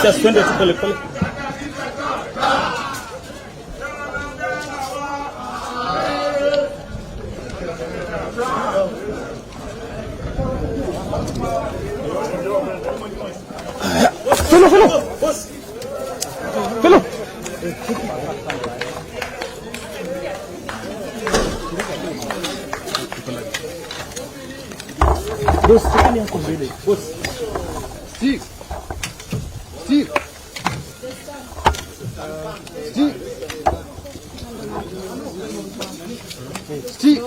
Just twende tu pole pole. Follow. Boss, chakani yako mbele. Boss. Stick. Stick. Stick. Stick.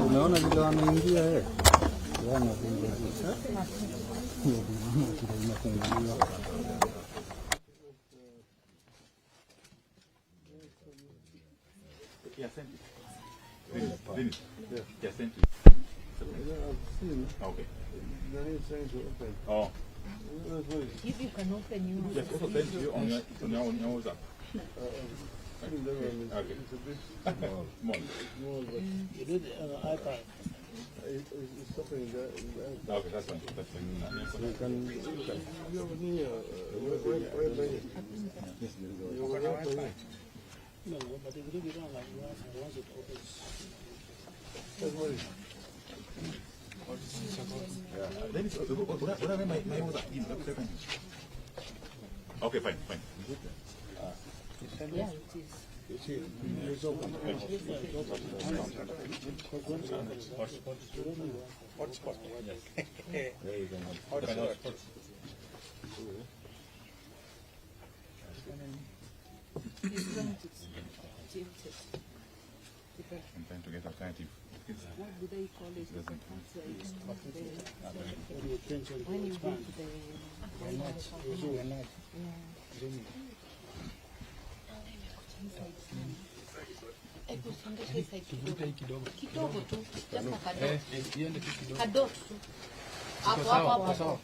Unaona vile wameingia eh. Wana vile. Okay. Oh. If you can open your Yes, also send you on your WhatsApp. Okay. Small. But you did it on an iPad. It's something that. Okay, that's fine. That's fine. So you can. You have any. No, but if you don't like once it opens. That's what it is. Then it's whatever my WhatsApp. Okay, fine. yeah, it is. You see, it's open. Hotspot. Yes. There you go. Hotspot. I'm trying to get alternative. What do they call it? When you go to the kidogo tu, kadogo tu hapo.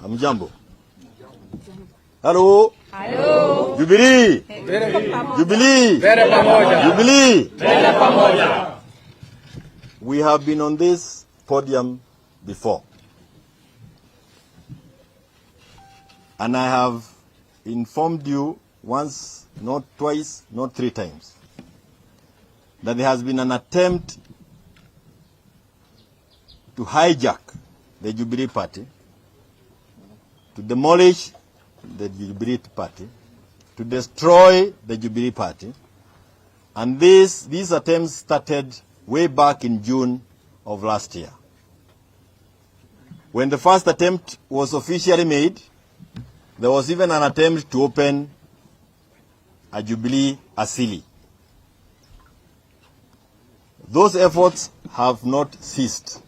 Hamjambo. Hello. Hello. Jubilee. Jubilee. Jubilee. We have been on this podium before. And I have informed you once, not twice, not three times, that there has been an attempt to hijack the Jubilee Party, to demolish the Jubilee Party, to destroy the Jubilee Party. And these attempts started way back in June of last year. When the first attempt was officially made, there was even an attempt to open a Jubilee Asili. Those efforts have not ceased.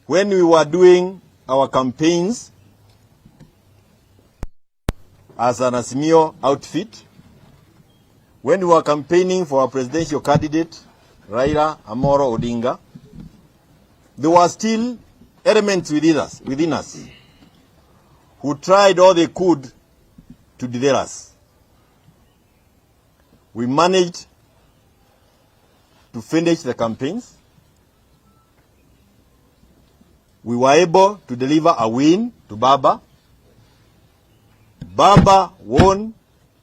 When we were doing our campaigns as an Azimio outfit, when we were campaigning for our presidential candidate, Raila Amolo Odinga, there were still elements within us who tried all they could to derail us. We managed to finish the campaigns. We were able to deliver a win to Baba. Baba won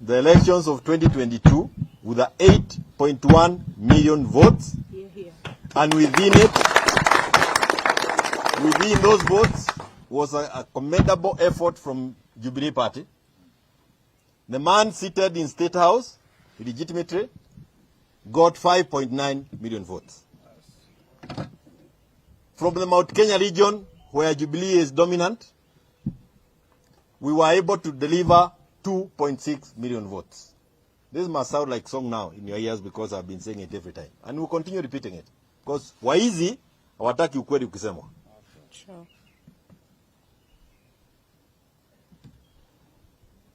the elections of 2022 with 8.1 million votes. And within those votes was a commendable effort from Jubilee Party. The man seated in State House, legitimately, got 5.9 million votes. From the Mount Kenya region, where Jubilee is dominant, we were able to deliver 2.6 million votes. This must sound like song now in your ears because I've been saying it every time. And we'll continue repeating it. Because waizi, hawataki ukweli ukisemwa. Sure.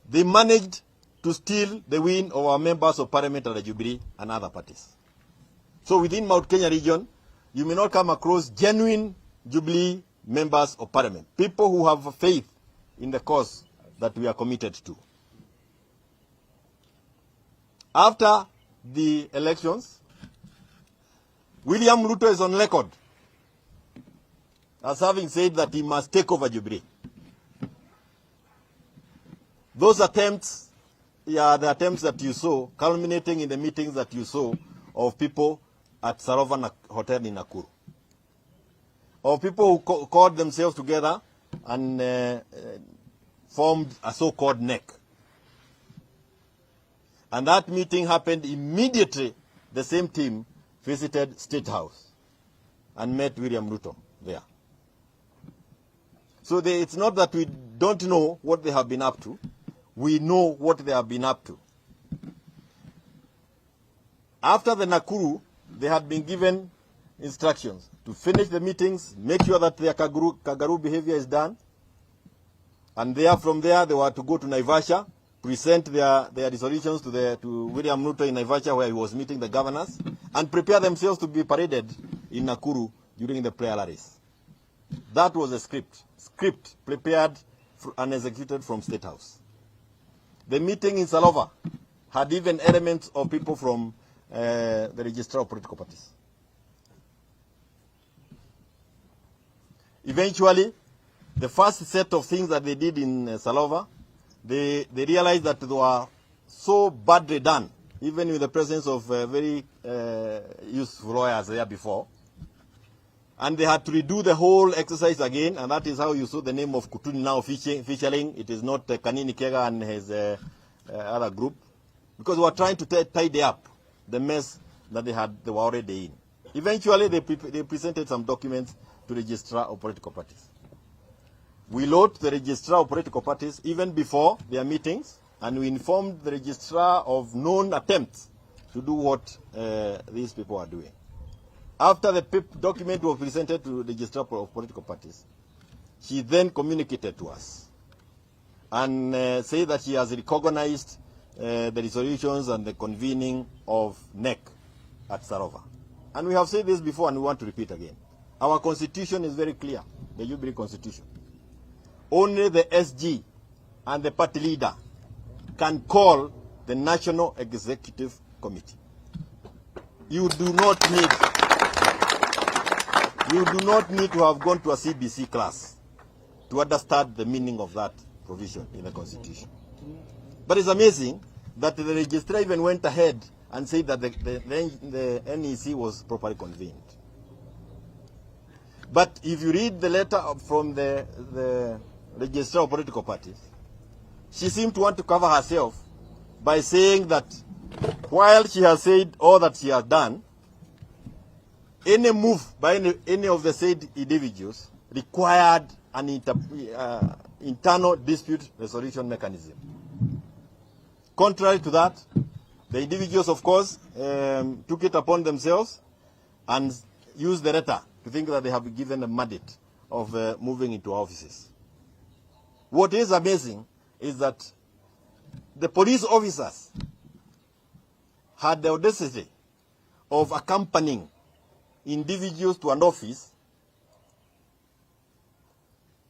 They managed to steal the win of our members of parliament at the Jubilee and other parties. So within Mount Kenya region, you may not come across genuine Jubilee members of parliament, people who have faith in the cause that we are committed to. After the elections, William Ruto is on record as having said that he must take over Jubilee. Those attempts, the attempts that you saw, culminating in the meetings that you saw of people at Sarova Hotel in Nakuru. Of people who called themselves together and formed a so-called NEC. And that meeting happened immediately. The same team visited State House and met William Ruto there. So it's not that we don't know what they have been up to. We know what they have been up to. After the Nakuru, they had been given instructions to finish the meetings, make sure that their Kagaru behavior is done. And from there, they were to go to Naivasha, present their resolutions to William Ruto in Naivasha, where he was meeting the governors, and prepare themselves to be paraded in Nakuru during the prayer rallies. That was a script prepared and executed from State House. The meeting in Salova had even elements of people from the Registrar of Political Parties. Eventually, the first set of things that they did in Salova, they realized that they were so badly done, even with the presence of very useful lawyers there before. And they had to redo the whole exercise again, and that is how you saw the name of Kutuni now featuring. It is not Kanini Kega and his other group, because they were trying to tidy up the mess that they were already in. Eventually, they presented some documents to the Registrar of Political Parties. We loaded the Registrar of Political Parties even before their meetings, and we informed the Registrar of known attempts to do what these people are doing. After the document was presented to the Registrar of Political Parties, she then communicated to us and said that she has recognized the resolutions and the convening of NEC at Sarova. And we have said this before and we want to repeat again. Our constitution is very clear, the Jubilee Constitution. Only the SG and the party leader can call the National Executive Committee. You do not need to have gone to a CBC class to understand the meaning of that provision in the Constitution. But it's amazing that the registrar even went ahead and said that the NEC was properly convened. But if you read the letter from the Registrar of Political Parties, she seemed to want to cover herself by saying that while she has said all that she has done, any move by any of the said individuals required an internal dispute resolution mechanism. Contrary to that, The individuals, of course, took it upon themselves and used the letter to think that they have been given a mandate of moving into offices. What is amazing is that the police officers had the audacity of accompanying individuals to an office,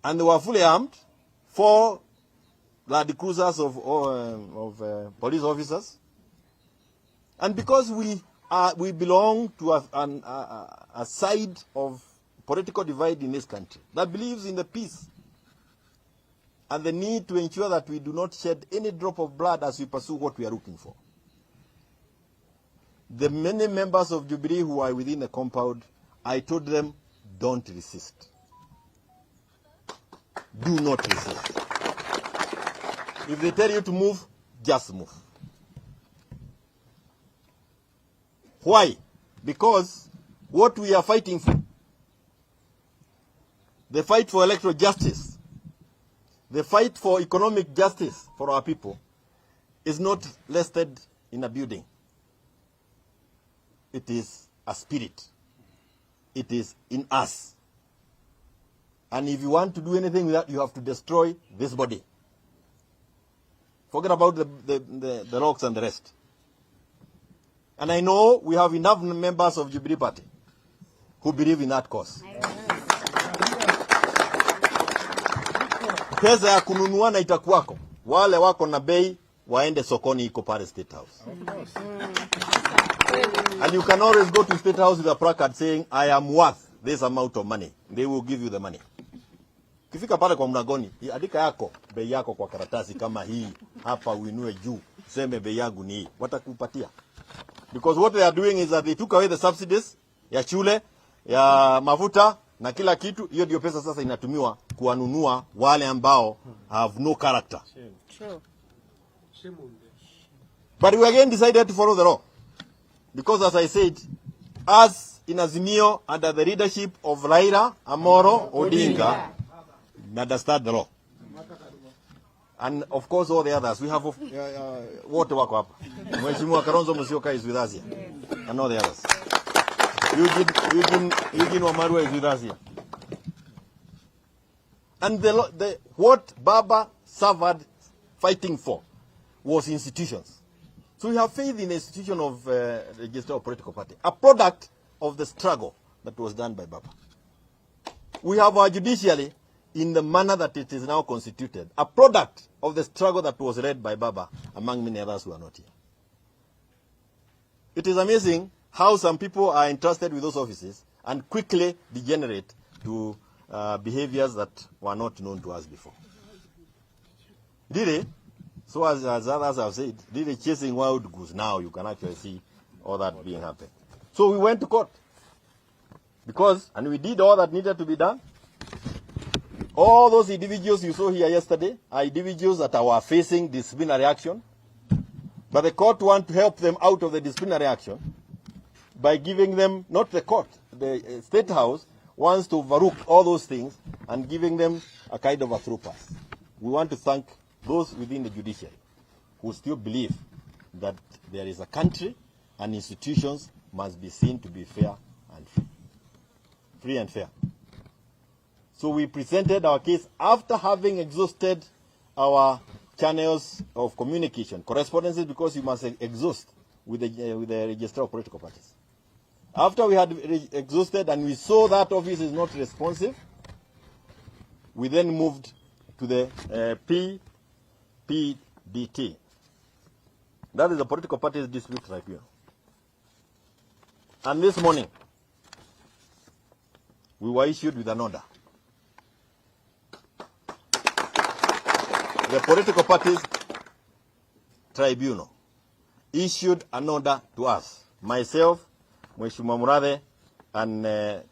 and they were fully armed, 4 Land Cruisers of police officers. And because we belong to a side of political divide in this country that believes in the peace and the need to ensure that we do not shed any drop of blood as we pursue what we are looking for. The many members of Jubilee who are within the compound, I told them, don't resist. Do not resist. If they tell you to move, just move. Why? Because what we are fighting for, the fight for electoral justice, the fight for economic justice for our people, is not listed in a building. It is a spirit. It is in us. And if you want to do anything with that, you have to destroy this body. Forget about the rocks and the rest. And I know we have enough members of Jubilee Party who believe in that cause. Pesa ya kununua na itakuwako. Wale wako na bei waende sokoni iko pale State House. And you can always go to State House with a placard saying, I am worth this amount of money. They will give you the money. Kifika pale kwa mlangoni, andika yako, bei yako kwa karatasi kama hii, hapa uinue juu, seme bei yangu ni hii. Watakupatia. Because what they are doing is that they took away the subsidies ya shule, ya mafuta na kila kitu. Hiyo ndio pesa sasa inatumiwa kuwanunua wale ambao have no character. Sure. But we again decided to follow the law. Because as I said, us in Azimio under the leadership of Raila Amoro Odinga, understand the law. And of course all the others. We have wote wako hapa. Mheshimiwa Kalonzo Musyoka is with us here. And all the others. Eugene Wamalwa is with us here. And what Baba suffered fighting for was institutions. So we have faith in the institution of Register of Political Party, a product of the struggle that was done by Baba. We have our judiciary in the manner that it is now constituted, a product of the struggle that was led by Baba, among many others who are not here. It is amazing how some people are entrusted with those offices and quickly degenerate to behaviors that were not known to us before. Really, so as others have said, really chasing wild goose, now you can actually see all that being happened. So we went to court. And we did all that needed to be done. All those individuals you saw here yesterday are individuals that were facing disciplinary action. But the court want to help them out of the disciplinary action by giving them, not the court, the State House wants to overlook all those things and giving them a kind of a through pass. We want to thank those within the judiciary who still believe that there is a country and institutions must be seen to be fair and free and fair. So we presented our case after having exhausted our channels of communication, correspondences, because you must exhaust with the Register of Political Parties. After we had exhausted and we saw that office is not responsive, we then moved to the PPDT. That is the Political Parties Dispute Tribunal. And this morning, we were issued with an order. The Political Parties Tribunal issued an order to us, myself, Mheshimiwa Murade, and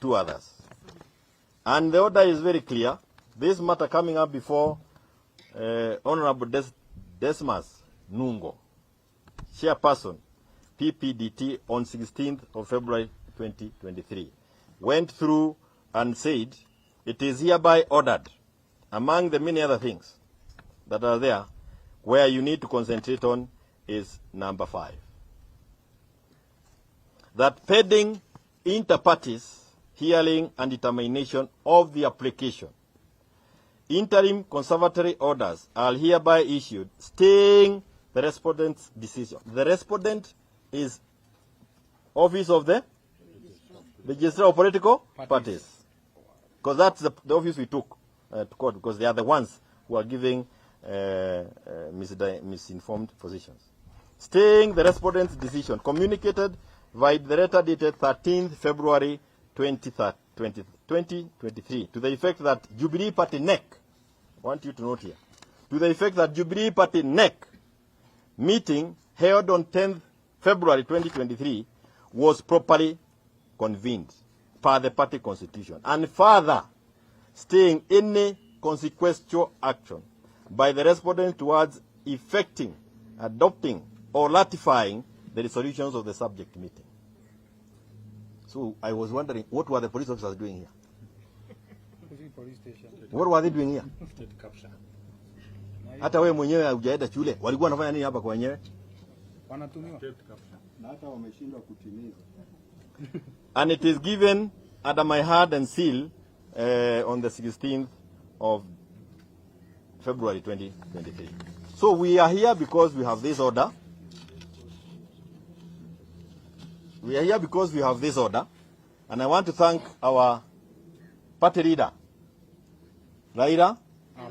2 others. And the order is very clear. This matter coming up before Honorable Desmas Nungo, Chairperson, PPDT, on 16th of February 2023, went through and said, it is hereby ordered, among the many other things that are there, where you need to concentrate on is number 5. that pending inter-parties hearing and determination of the application, interim conservatory orders are hereby issued staying the respondent's decision. The respondent is office of the registrar of political parties. Because that's the office we took to court, because they are the ones who are giving misinformed positions. Staying the respondent's decision communicated by the letter dated 13th February 2023 to the effect that Jubilee Party NEC, I want you to note here, to the effect that Jubilee Party NEC meeting held on 10th February 2023 was properly convened per the party constitution, and further staying any consequential action by the respondent towards effecting, adopting, or ratifying the resolutions of the subject meeting. So I was wondering, what were the police officers doing here? Police station. What were they doing here? State capture. Hata wewe mwenyewe hujaenda shule, walikuwa wanafanya nini hapa kwa wenyewe? Wanatumiwa. State capture. Na hata wameshindwa kutimiza. And it is given under my hand and seal on the 16th of February 2023. So we are here because we have this order. We are here because we have this order. And I want to thank our party leader, Raila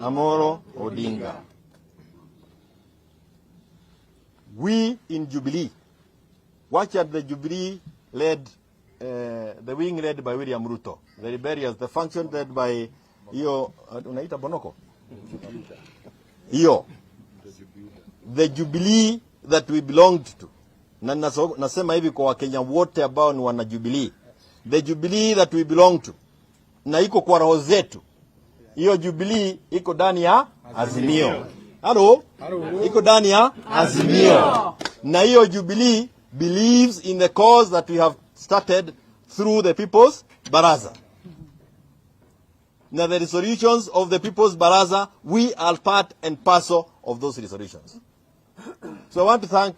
Amolo Odinga. We in Jubilee, watch at the Jubilee led, the wing led by William Ruto, the rebellious, the function led by Iyo, unaita Bonoko? Iyo, the Jubilee that we belonged to. Na nasema hivi kwa Wakenya wote ambao ni wana Jubilee. The Jubilee that we belong to. Na iko kwa roho zetu. Hiyo Jubilee iko ndani ya Azimio. Hello? Iko ndani ya Azimio. Na hiyo Jubilee believes in the cause that we have started through the People's Baraza. Now the resolutions of the People's Baraza, we are part and parcel of those resolutions. So I want to thank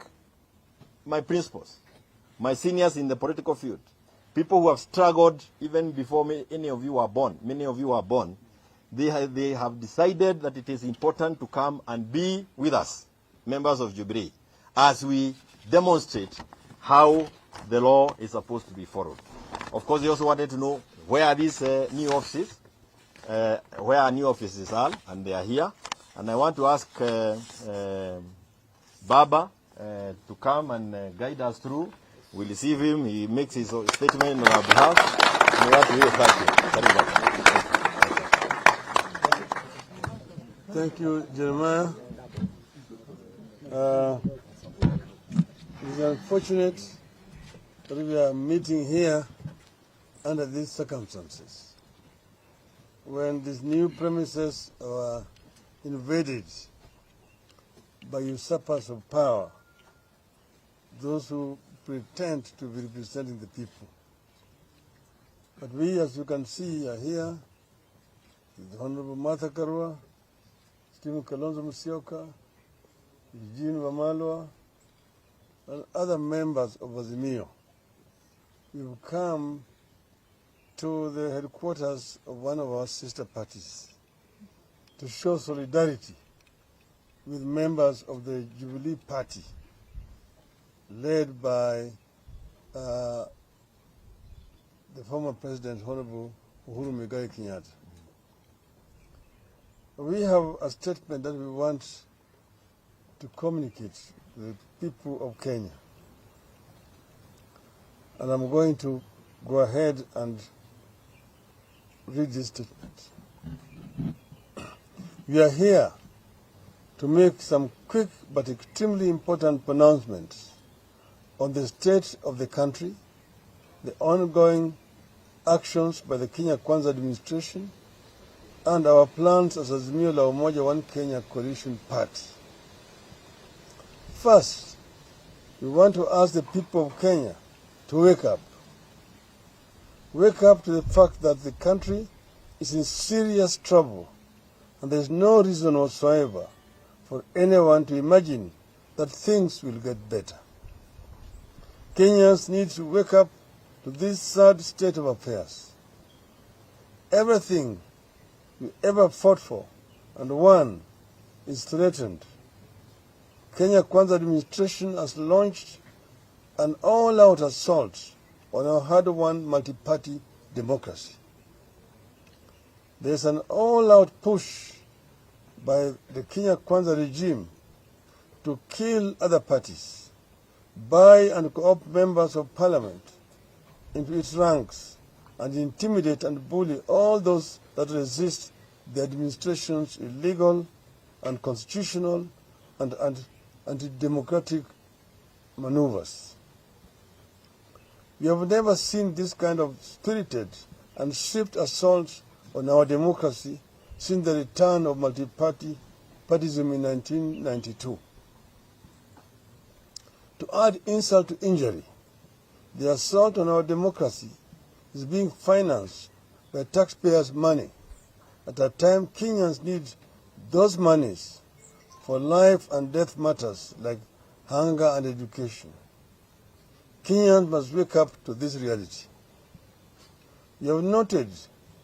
my principals, my seniors in the political field, people who have struggled even before any of you were born. Many of you were born. They have decided that it is important to come and be with us, members of Jubilee, as we demonstrate how the law is supposed to be followed. Of course, they also wanted to know where are these new offices, where our new offices are, and they are here. And I want to ask Baba to come and guide us through. We receive him. He makes his statement on our behalf. We want to hear thank you. Thank you, Jeremiah. It's unfortunate that we are meeting here under these circumstances, when these new premises are invaded by usurpers of power, those who pretend to be representing the people. But we, as you can see, are here with the Honorable Martha Karua, Stephen Kalonzo Musyoka, Eugene Wamalwa, and other members of Azimio. We've come to the headquarters of one of our sister parties to show solidarity with members of the Jubilee Party, led by the former President, Honorable Uhuru Muigai Kenyatta. We have a statement that we want to communicate to the people of Kenya. And I'm going to go ahead and read this statement. We are here to make some quick but extremely important pronouncements on the state of the country, the ongoing actions by the Kenya Kwanza administration, and our plans as Azimio la Umoja One Kenya Coalition Party. First, we want to ask the people of Kenya to wake up. Wake up to the fact that the country is in serious trouble, and there is no reason whatsoever for anyone to imagine that things will get better. Kenyans need to wake up to this sad state of affairs. Everything we ever fought for and won is threatened. Kenya Kwanza administration has launched an all-out assault on our hard-won multi-party democracy. There's an all-out push by the Kenya Kwanza regime to kill other parties, buy and co-opt members of parliament into its ranks, and intimidate and bully all those that resist the administration's illegal, unconstitutional, and anti-democratic maneuvers. We have never seen this kind of spirited and swift assault on our democracy since the return of multi-partyism in 1992. To add insult to injury, the assault on our democracy is being financed by taxpayers' money at a time Kenyans need those monies for life and death matters like hunger and education. Kenyans must wake up to this reality. You have noted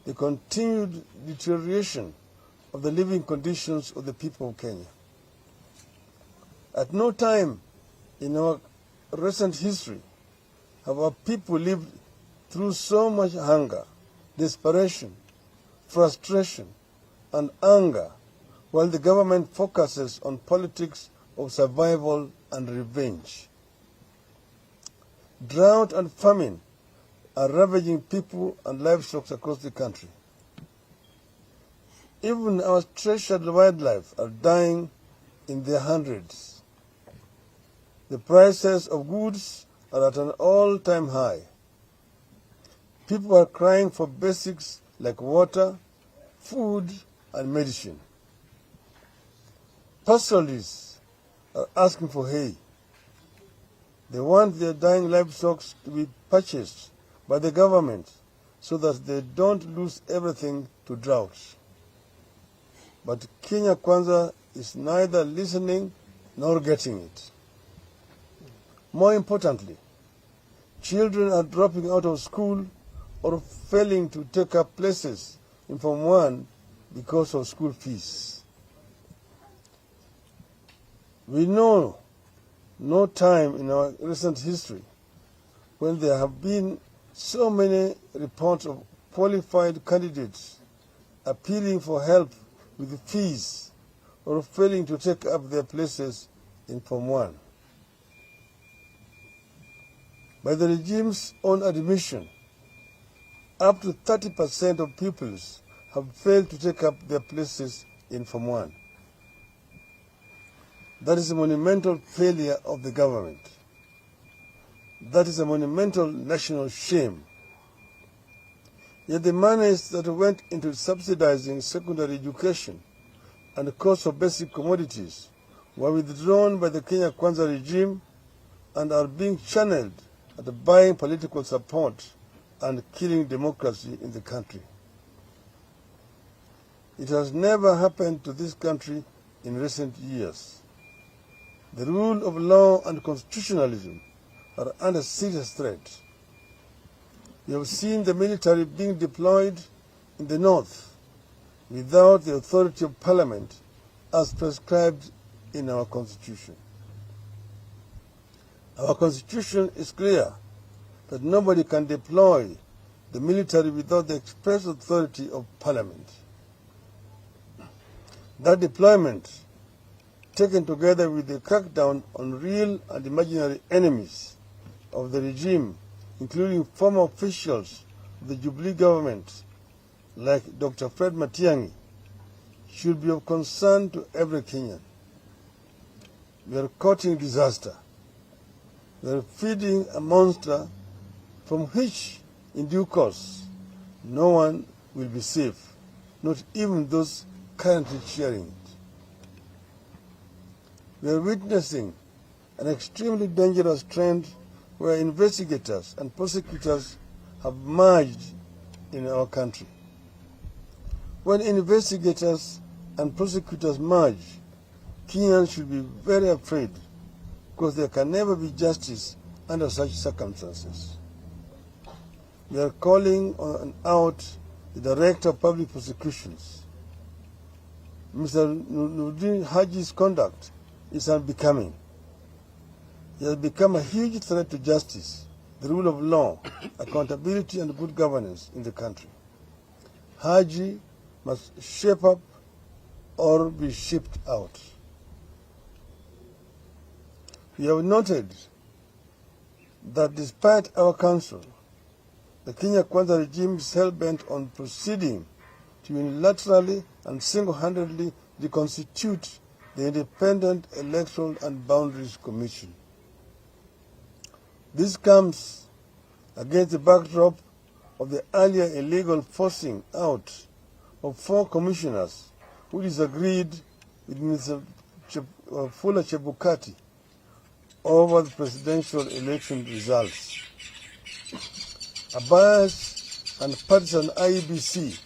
the continued deterioration of the living conditions of the people of Kenya. At no time in our recent history have our people lived through so much hunger, desperation, frustration, and anger, while the government focuses on politics of survival and revenge. Drought and famine are ravaging people and livestock across the country. Even our treasured wildlife are dying in their hundreds. The prices of goods are at an all-time high. People are crying for basics like water, food, and medicine. Pastoralists are asking for hay. They want their dying livestock to be purchased by the government so that they don't lose everything to drought. But Kenya Kwanza is neither listening nor getting it. More importantly, children are dropping out of school or failing to take up places in Form 1 because of school fees. We know no time in our recent history when there have been so many reports of qualified candidates appealing for help with fees or failing to take up their places in Form 1. By the regime's own admission, up to 30% of pupils have failed to take up their places in Form 1. That is a monumental failure of the government. That is a monumental national shame. Yet the monies that went into subsidizing secondary education and the cost of basic commodities were withdrawn by the Kenya Kwanza regime and are being channeled at buying political support and killing democracy in the country. It has never happened to this country in recent years. The rule of law and constitutionalism are under serious threat. We have seen the military being deployed in the north without the authority of parliament as prescribed in our constitution. Our constitution is clear that nobody can deploy the military without the express authority of parliament. That deployment, taken together with the crackdown on real and imaginary enemies of the regime, including former officials of the Jubilee government, like Dr. Fred Matiang'i, should be of concern to every Kenyan. We are courting disaster. We are feeding a monster from which, in due course, no one will be safe, not even those currently cheering it. We are witnessing an extremely dangerous trend where investigators and prosecutors have merged in our country. When investigators and prosecutors merge, Kenyans should be very afraid because there can never be justice under such circumstances. We are calling out the Director of Public Prosecutions. Mr. Nurdin Haji's conduct is unbecoming. He has become a huge threat to justice, the rule of law, accountability, and good governance in the country. Haji must shape up or be shipped out. We have noted that despite our counsel, the Kenya Kwanza regime is hell-bent on proceeding to unilaterally and single-handedly reconstitute the Independent Electoral and Boundaries Commission. This comes against the backdrop of the earlier illegal forcing out of 4 commissioners who disagreed with Mr. Fuller Chebukati over the presidential election results. A biased and partisan IEBC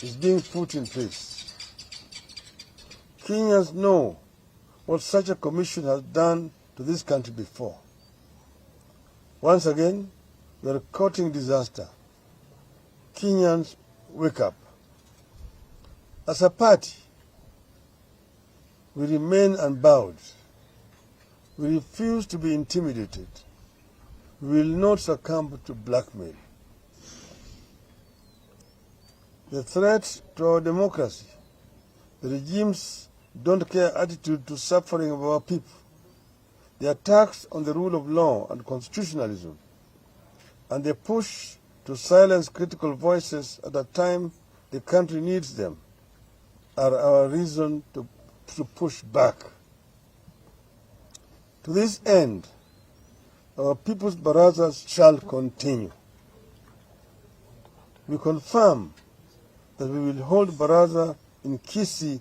is being put in place. Kenyans know what such a commission has done to this country before. Once again, we are courting disaster. Kenyans, wake up. As a party, we remain unbowed. We refuse to be intimidated. We will not succumb to blackmail. The threat to our democracy, the regime's don't care attitude to suffering of our people, the attacks on the rule of law and constitutionalism, and the push to silence critical voices at a time the country needs them, are our reason to push back. To this end, our people's barazas shall continue. We confirm that we will hold baraza in Kisii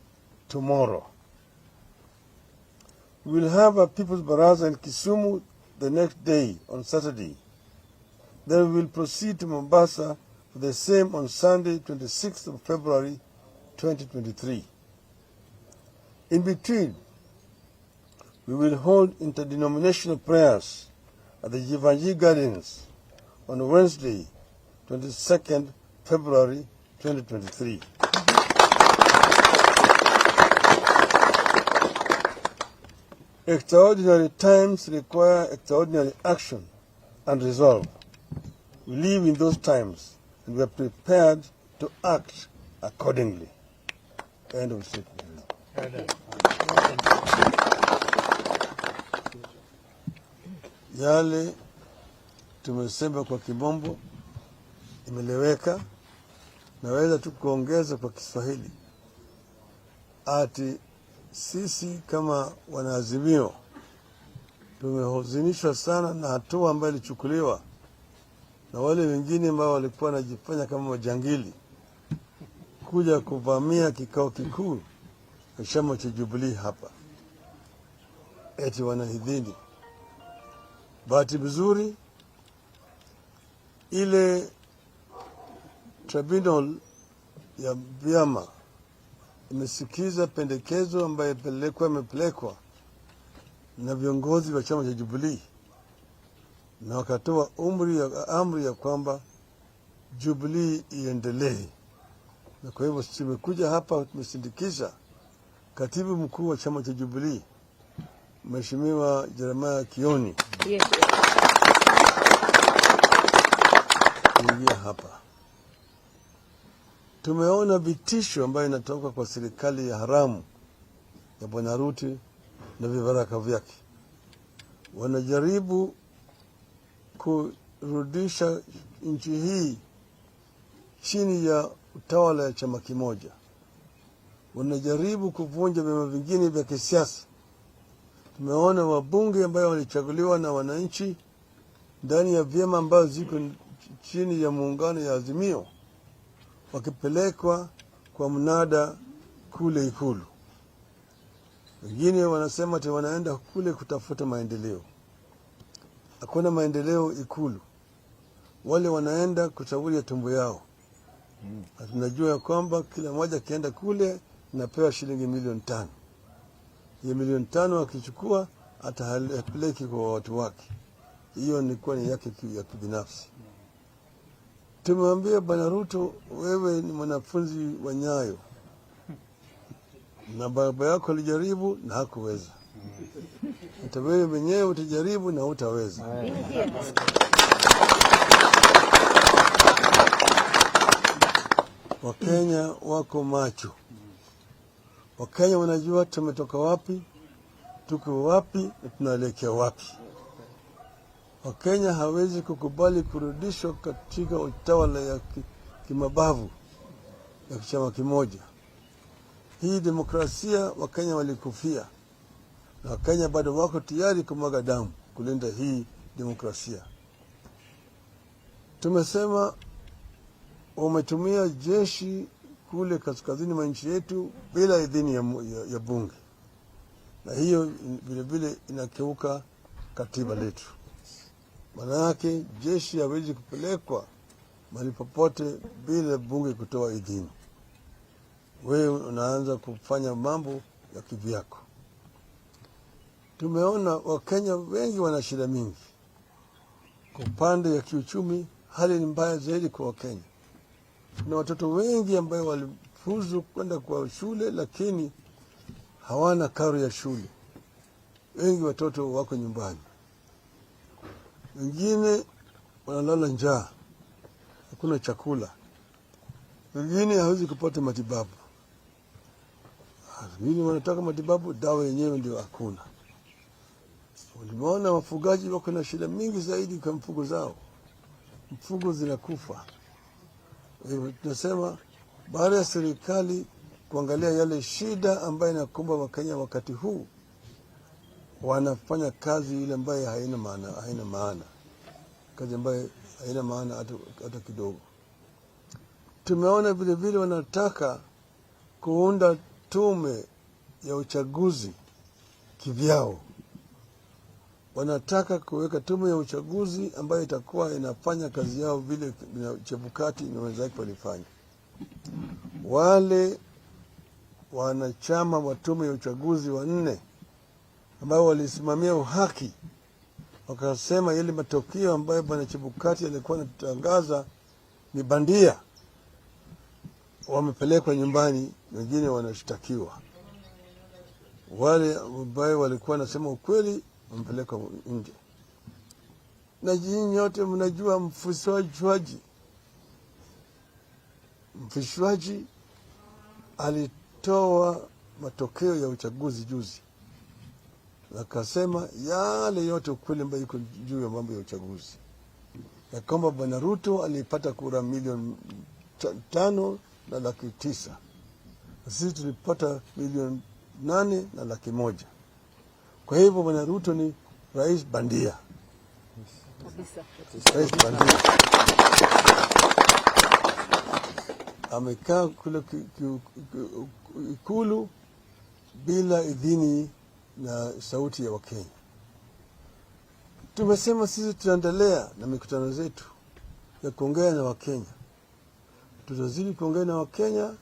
tomorrow. We will have a people's baraza in Kisumu the next day, on Saturday. Then we will proceed to Mombasa for the same on Sunday, 26th of February, 2023. In between, we will hold interdenominational prayers at the Jivanji Gardens on Wednesday, 22nd February 2023. Extraordinary times require extraordinary action and resolve. We live in those times and we are prepared to act accordingly. End of statement. Yale tumesema kwa Kimombo imeleweka, naweza tu kuongeza kwa Kiswahili. Ati sisi kama wanaazimio tumehuzunishwa sana na hatua ambayo ilichukuliwa na wale wengine ambao walikuwa wanajifanya kama majangili kuja kuvamia kikao kikuu cha chama cha Jubilee hapa. Eti wanahidhini. Bahati vizuri ile tribunal ya vyama imesikiza pendekezo ambayo imepelekwa na viongozi wa chama cha Jubilee na wakatoa amri ya kwamba Jubilee iendelee. Na kwa hivyo tumekuja hapa tumesindikisha katibu mkuu wa chama cha Jubilee Mheshimiwa Jeremiah Kioni. Yes. Kuingia hapa. Tumeona vitisho ambayo inatoka kwa serikali ya haramu ya Bwana Ruto na vibaraka vyake. Wanajaribu kurudisha nchi hii chini ya utawala ya chama kimoja. Wanajaribu kuvunja vyama vingine vya kisiasa. Tumeona wabunge ambao walichaguliwa na wananchi ndani ya vyama ambao ziko chini ya muungano ya Azimio wakipelekwa kwa mnada kule Ikulu. Wengine wanasema ati wanaenda kule kutafuta maendeleo. Hakuna maendeleo Ikulu. Wale wanaenda kushauri tumbo yao. Tunajua kwamba kila mmoja akienda kule anapewa shilingi milioni 5. Hiyo milioni 5 akichukua atapeleki kwa watu wake. hiyo ni yake ya kibinafsi. Tumwambia Bwana Ruto, wewe ni mwanafunzi wa Nyayo na baba yako alijaribu na hakuweza. Hata wewe mwenyewe utajaribu na hutaweza. Wakenya wako macho. Wakenya wanajua tumetoka wapi, tuko wapi na tunaelekea wapi. Wakenya hawezi kukubali kurudishwa katika utawala ya kimabavu ya chama kimoja. Hii demokrasia Wakenya walikufia, na Wakenya bado wako tayari kumwaga damu kulinda hii demokrasia. Tumesema wametumia jeshi kule kaskazini mwa nchi yetu bila idhini ya bunge, na hiyo vile vile inakeuka katiba letu. Maana yake jeshi hawezi kupelekwa mahali popote bila bunge kutoa idhini. Wewe unaanza kufanya mambo ya kivyako. Tumeona Wakenya wengi wana shida mingi. Kwa upande ya kiuchumi, hali ni mbaya zaidi kwa Wakenya. Kuna watoto wengi ambao walifuzu kwenda kwa shule lakini hawana karo ya shule. Wengi watoto wako nyumbani. Wengine wanalala njaa, hakuna chakula. Wengine hawezi kupata matibabu. Wengine wanataka matibabu, dawa yenyewe ndio hakuna. Uliona wafugaji wako na shida mingi zaidi kwa mfugo zao. Mfugo zinakufa. Tunasema baada ya serikali kuangalia yale shida ambayo inakumba Wakenya wakati huu, wanafanya kazi ile ambayo haina maana. Kazi ambayo haina maana hata kidogo. Tumeona vile vile wanataka kuunda tume ya uchaguzi kivyao. Wanataka kuweka tume ya uchaguzi ambayo itakuwa inafanya kazi yao vile Chebukati na wenzake walifanya. Wale wanachama wa tume ya uchaguzi 4 ambao walisimamia uhaki, wakasema yale matokeo ambayo Bwana Chebukati alikuwa anatangaza ni bandia, wamepelekwa nyumbani, wengine wanashtakiwa. Wale ambao walikuwa nasema ukweli wamepelekwa nje. Na nyinyi nyote mnajua mfishwaji alitoa matokeo ya uchaguzi juzi. Akasema yale yote ukweli ambayo iko juu ya mambo ya uchaguzi. Ya kwamba Bwana Ruto alipata kura 5,900,000. Sisi tulipata 8,100,000. Kwa hivyo Bwana Ruto ni rais bandia. Kabisa. Rais bandia. Amekaa kule Ikulu bila idhini na sauti ya Wakenya. Tumesema sisi tutaendelea na mikutano zetu ya kuongea na Wakenya. Tutazidi kuongea na Wakenya,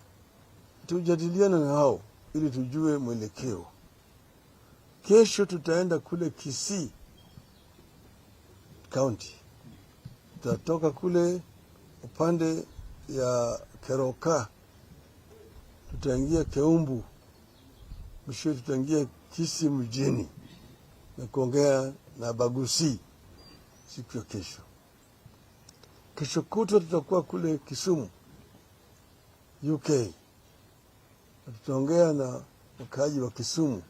tujadiliana na hao ili tujue mwelekeo. Kesho tutaenda kule Kisii County. Tutatoka kule upande ya Keroka, tutaingia Keumbu, mwisho tutaingia Kisii mjini na kuongea na Bagusi siku ya kesho. Kesho kutwa tutakuwa kule Kisumu, UK. Tutaongea na wakaaji wa Kisumu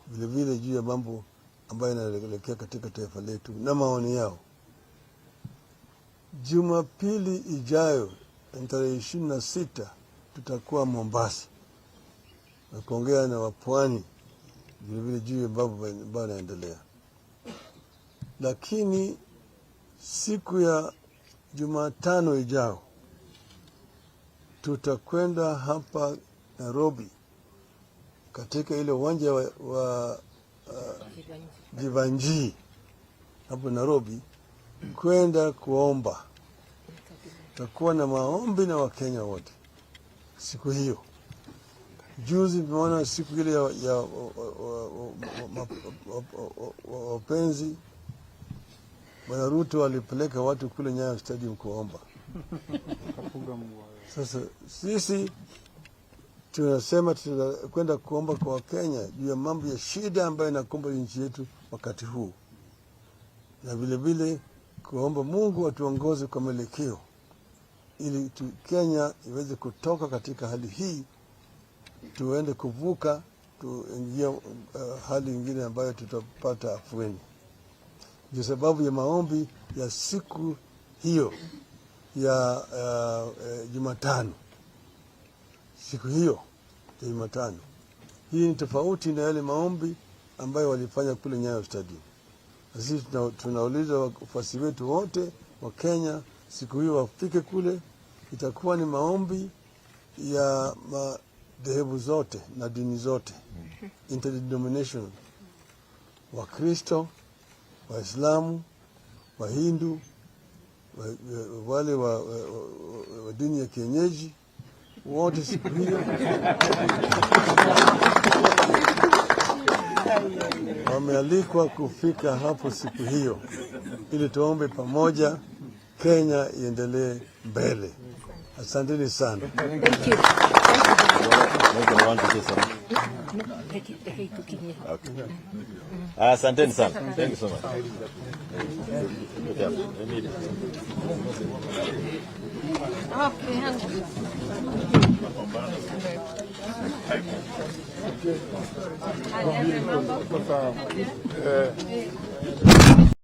vile vile juu ya mambo ambayo yanaelekea katika taifa letu na maoni yao. Jumapili ijayo tarehe 26 tutakuwa Mombasa na kuongea na wapwani vile vile juu ya mambo ambayo yanaendelea. Lakini siku ya Jumatano ijayo tutakwenda hapa Nairobi katika ile uwanja wa Jivanji hapo Nairobi kwenda kuomba. Tutakuwa na maombi na Wakenya wote siku hiyo. Juzi tumeona siku ile ya wapenzi Bwana Ruto alipeleka watu kule Nyayo Stadium kuomba. Sasa sisi tunasema tutakwenda kuomba kwa Kenya juu ya mambo ya shida ambayo inakumba nchi yetu wakati huu, na vile vile kuomba Mungu atuongoze kwa mwelekeo ili Kenya iweze kutoka katika hali hii, tuende kuvuka, tuingia hali nyingine ambayo tutapata afueni. Ndio sababu ya maombi ya siku hiyo ya Jumatano. Siku hiyo ya Jumatano hii ni tofauti na yale maombi ambayo walifanya kule Nyayo Stadium. Sisi tunauliza wafuasi wetu wote wa Kenya siku hiyo wafike kule. Itakuwa ni maombi ya madhehebu zote na dini zote, interdenominational, Wakristo, Waislamu, Wahindu, wale wa dini ya kienyeji, wote siku hiyo wamealikwa kufika hapo siku hiyo ili tuombe pamoja Kenya iendelee mbele. Asanteni sana. Thank you. Asanteni sana. Thank you so much. Okay.